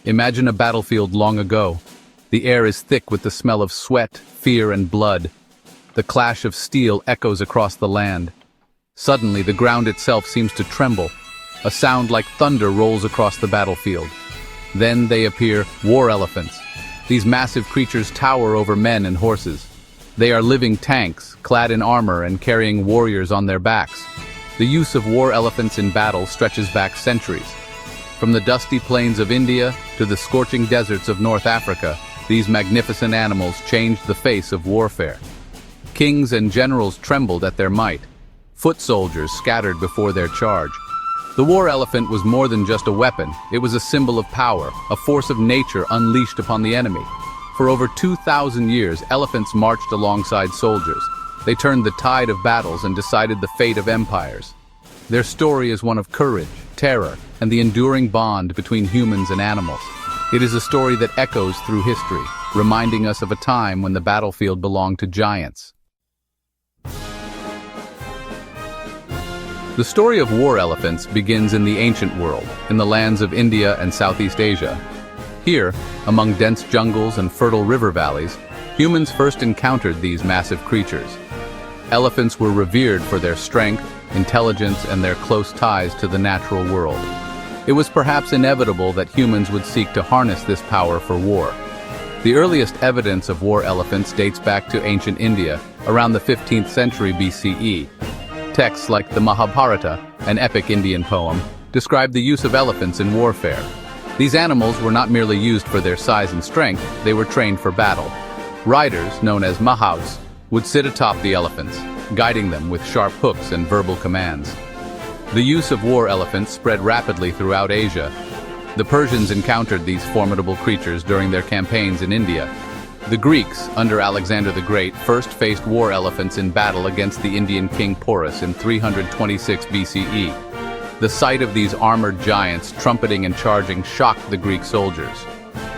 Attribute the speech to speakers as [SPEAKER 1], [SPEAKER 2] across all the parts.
[SPEAKER 1] Imagine a battlefield long ago. The air is thick with the smell of sweat, fear, and blood. The clash of steel echoes across the land. Suddenly, the ground itself seems to tremble. A sound like thunder rolls across the battlefield. Then they appear, war elephants. These massive creatures tower over men and horses. They are living tanks, clad in armor and carrying warriors on their backs. The use of war elephants in battle stretches back centuries. From the dusty plains of India to the scorching deserts of North Africa, these magnificent animals changed the face of warfare. Kings and generals trembled at their might. Foot soldiers scattered before their charge. The war elephant was more than just a weapon. It was a symbol of power, a force of nature unleashed upon the enemy. For over 2,000 years, elephants marched alongside soldiers. They turned the tide of battles and decided the fate of empires. Their story is one of courage, terror, and the enduring bond between humans and animals. It is a story that echoes through history, reminding us of a time when the battlefield belonged to giants. The story of war elephants begins in the ancient world, in the lands of India and Southeast Asia. Here, among dense jungles and fertile river valleys, humans first encountered these massive creatures. Elephants were revered for their strength, intelligence, and their close ties to the natural world. It was perhaps inevitable that humans would seek to harness this power for war. The earliest evidence of war elephants dates back to ancient India, around the 15th century BCE. Texts like the Mahabharata, an epic Indian poem, describe the use of elephants in warfare. These animals were not merely used for their size and strength, they were trained for battle. Riders, known as mahouts, would sit atop the elephants, guiding them with sharp hooks and verbal commands. The use of war elephants spread rapidly throughout Asia. The Persians encountered these formidable creatures during their campaigns in India. The Greeks, under Alexander the Great, first faced war elephants in battle against the Indian king Porus in 326 BCE. The sight of these armored giants trumpeting and charging shocked the Greek soldiers.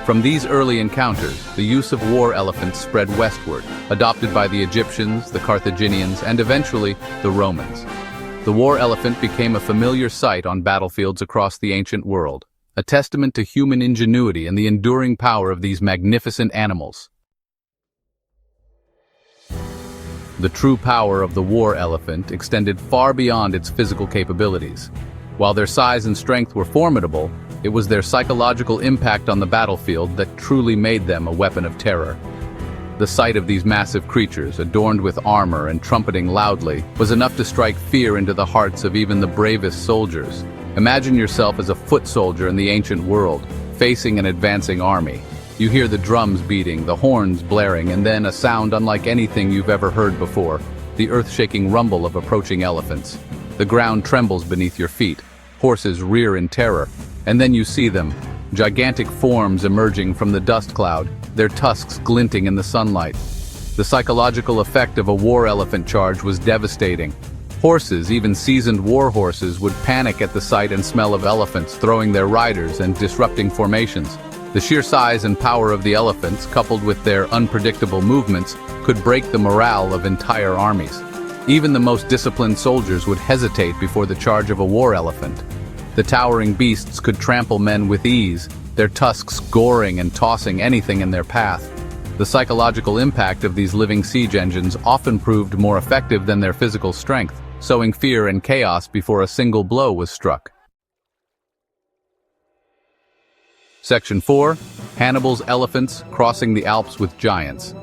[SPEAKER 1] From these early encounters, the use of war elephants spread westward, adopted by the Egyptians, the Carthaginians, and eventually the Romans. The war elephant became a familiar sight on battlefields across the ancient world, a testament to human ingenuity and the enduring power of these magnificent animals. The true power of the war elephant extended far beyond its physical capabilities. While their size and strength were formidable, it was their psychological impact on the battlefield that truly made them a weapon of terror. The sight of these massive creatures, adorned with armor and trumpeting loudly, was enough to strike fear into the hearts of even the bravest soldiers. Imagine yourself as a foot soldier in the ancient world, facing an advancing army. You hear the drums beating, the horns blaring, and then a sound unlike anything you've ever heard before, the earth-shaking rumble of approaching elephants. The ground trembles beneath your feet. Horses rear in terror, and then you see them, gigantic forms emerging from the dust cloud, their tusks glinting in the sunlight. The psychological effect of a war elephant charge was devastating. Horses, even seasoned war horses, would panic at the sight and smell of elephants throwing their riders and disrupting formations. The sheer size and power of the elephants, coupled with their unpredictable movements, could break the morale of entire armies. Even the most disciplined soldiers would hesitate before the charge of a war elephant. The towering beasts could trample men with ease, their tusks goring and tossing anything in their path. The psychological impact of these living siege engines often proved more effective than their physical strength, sowing fear and chaos before a single blow was struck. Section 4. Hannibal's elephants crossing the Alps with giants.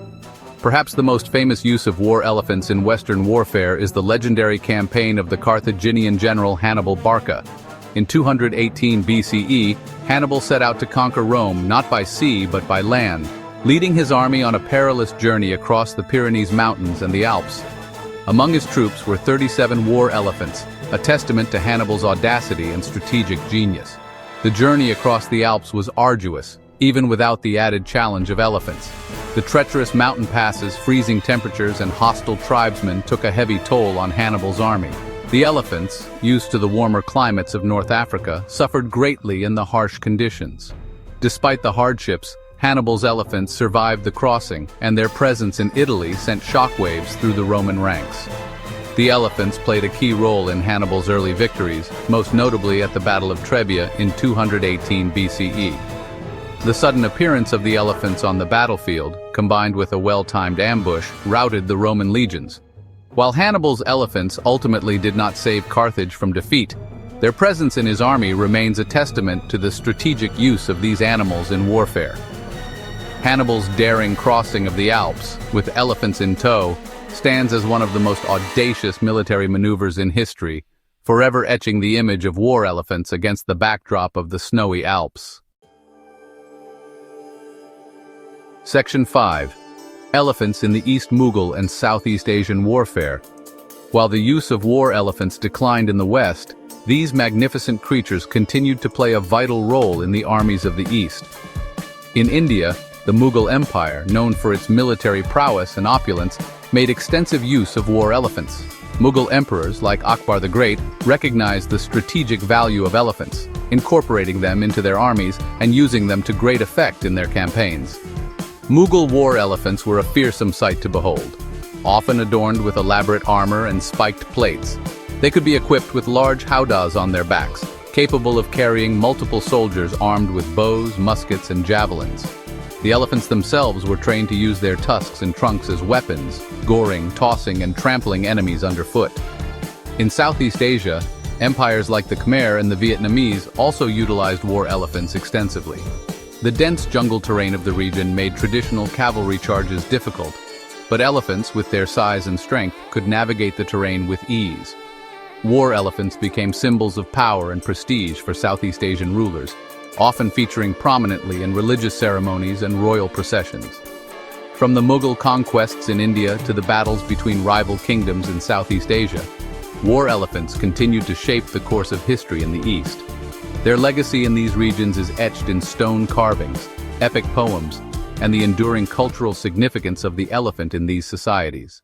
[SPEAKER 1] Perhaps the most famous use of war elephants in Western warfare is the legendary campaign of the Carthaginian general Hannibal Barca. In 218 BCE, Hannibal set out to conquer Rome not by sea but by land, leading his army on a perilous journey across the Pyrenees Mountains and the Alps. Among his troops were 37 war elephants, a testament to Hannibal's audacity and strategic genius. The journey across the Alps was arduous, even without the added challenge of elephants. The treacherous mountain passes, freezing temperatures, and hostile tribesmen took a heavy toll on Hannibal's army. The elephants, used to the warmer climates of North Africa, suffered greatly in the harsh conditions. Despite the hardships, Hannibal's elephants survived the crossing, and their presence in Italy sent shockwaves through the Roman ranks. The elephants played a key role in Hannibal's early victories, most notably at the Battle of Trebia in 218 BCE. The sudden appearance of the elephants on the battlefield, combined with a well-timed ambush, routed the Roman legions. While Hannibal's elephants ultimately did not save Carthage from defeat, their presence in his army remains a testament to the strategic use of these animals in warfare. Hannibal's daring crossing of the Alps, with elephants in tow, stands as one of the most audacious military maneuvers in history, forever etching the image of war elephants against the backdrop of the snowy Alps. Section 5. Elephants in the East Mughal and Southeast Asian warfare. While the use of war elephants declined in the West, these magnificent creatures continued to play a vital role in the armies of the East. In India, the Mughal Empire, known for its military prowess and opulence, made extensive use of war elephants. Mughal emperors, like Akbar the Great, recognized the strategic value of elephants, incorporating them into their armies and using them to great effect in their campaigns. Mughal war elephants were a fearsome sight to behold. Often adorned with elaborate armor and spiked plates, they could be equipped with large howdahs on their backs, capable of carrying multiple soldiers armed with bows, muskets, and javelins. The elephants themselves were trained to use their tusks and trunks as weapons, goring, tossing, and trampling enemies underfoot. In Southeast Asia, empires like the Khmer and the Vietnamese also utilized war elephants extensively. The dense jungle terrain of the region made traditional cavalry charges difficult, but elephants, with their size and strength, could navigate the terrain with ease. War elephants became symbols of power and prestige for Southeast Asian rulers, often featuring prominently in religious ceremonies and royal processions. From the Mughal conquests in India to the battles between rival kingdoms in Southeast Asia, war elephants continued to shape the course of history in the East. Their legacy in these regions is etched in stone carvings, epic poems, and the enduring cultural significance of the elephant in these societies.